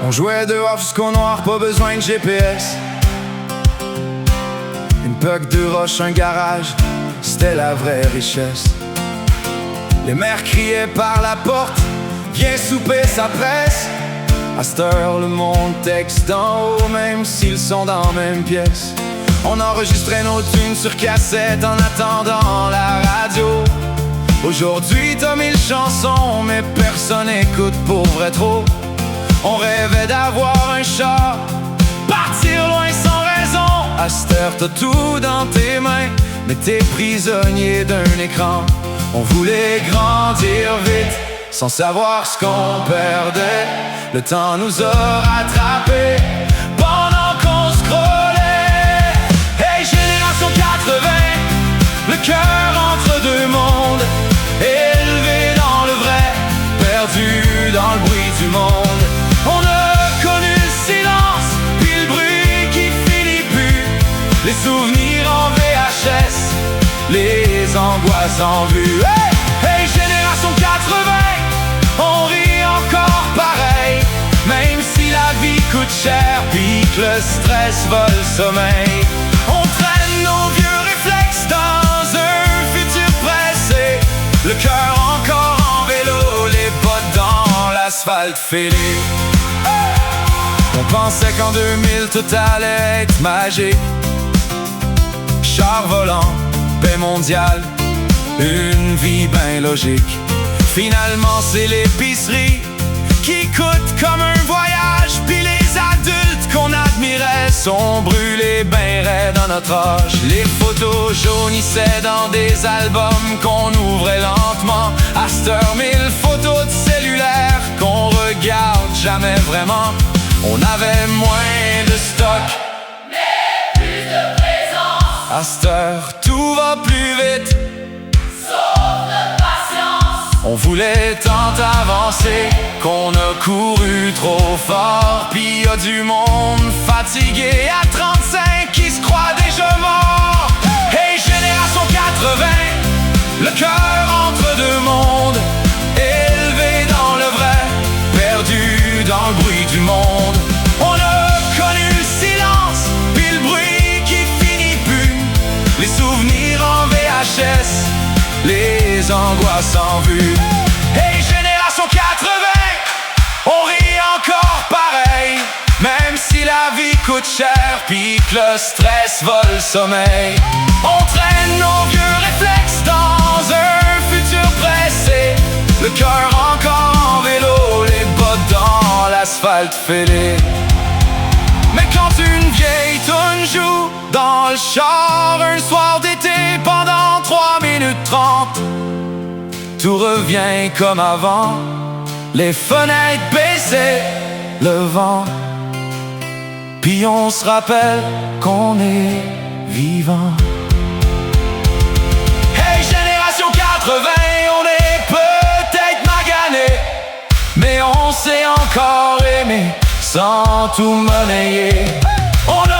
On jouait dehors jusqu'au noir, pas besoin de GPS. Une puck de roche, un garage, c'était la vraie richesse. Les mères criaient par la porte, viens souper, ça presse. À cette heure, le monde texte d'en haut, même s'ils sont dans la même pièce. On enregistrait nos tunes sur cassette en attendant la radio. Aujourd'hui t'as 1000 chansons, mais personne écoute pour vrai trop. On rêvait d'avoir un char, partir loin sans raison. À cette heure t'as tout dans tes mains, mais t'es prisonnier d'un écran. On voulait grandir vite, sans savoir ce qu'on perdait. Le temps nous a rattrapés pendant qu'on scrollait. Hey, génération 80, le cœur entre deux mondes, élevé dans le vrai, perdu dans le bruit du monde. On a connu le silence, puis le bruit qui finit plus, les souvenirs en VHS, les angoisses en vue. Hey, hey, génération 80, on rit encore pareil, même si la vie coûte cher, puis que le stress vole le sommeil. On traîne nos vieux réflexes dans un futur pressé, le cœur encore en vélo, les bottes dans l'asphalte fêlé. On pensait qu'en 2000 tout allait être magique. Char volant, paix mondiale, une vie ben logique. Finalement c'est l'épicerie qui coûte comme un voyage, puis les adultes qu'on admirait sont brûlés ben raides dans notre âge. Les photos jaunissaient dans des albums qu'on ouvrait lentement. À cette heure 1000 photos de cellulaire qu'on regarde jamais vraiment. On avait moins de stock, mais plus de présence. à cette heure tout va plus vite, sauf notre patience. on voulait tant avancer qu'on a couru trop fort. Pis y'a du monde fatigué à 35 qui se croit déjà mort. Hey, génération 80, le cœur entre deux mondes, élevé dans le vrai, perdu dans le bruit du monde. On a connu le silence, puis le bruit qui finit plus, les souvenirs en VHS, les angoisses en vue. Hey, génération 80, on rit encore pareil, même si la vie coûte cher, puis que le stress vole le sommeil. On traîne nos vieux réflexes dans un futur pressé, le cœur encore en vélo, les bottes dans l'asphalte fêlé. Mais quand une vieille toune joue dans le char un soir d'été pendant 3 minutes 30, tout revient comme avant, les fenêtres baissées, le vent, puis on se rappelle qu'on est vivant. Hey, génération 80, on est peut-être magané, mais on sait encore aimer sans tout monnayer. On a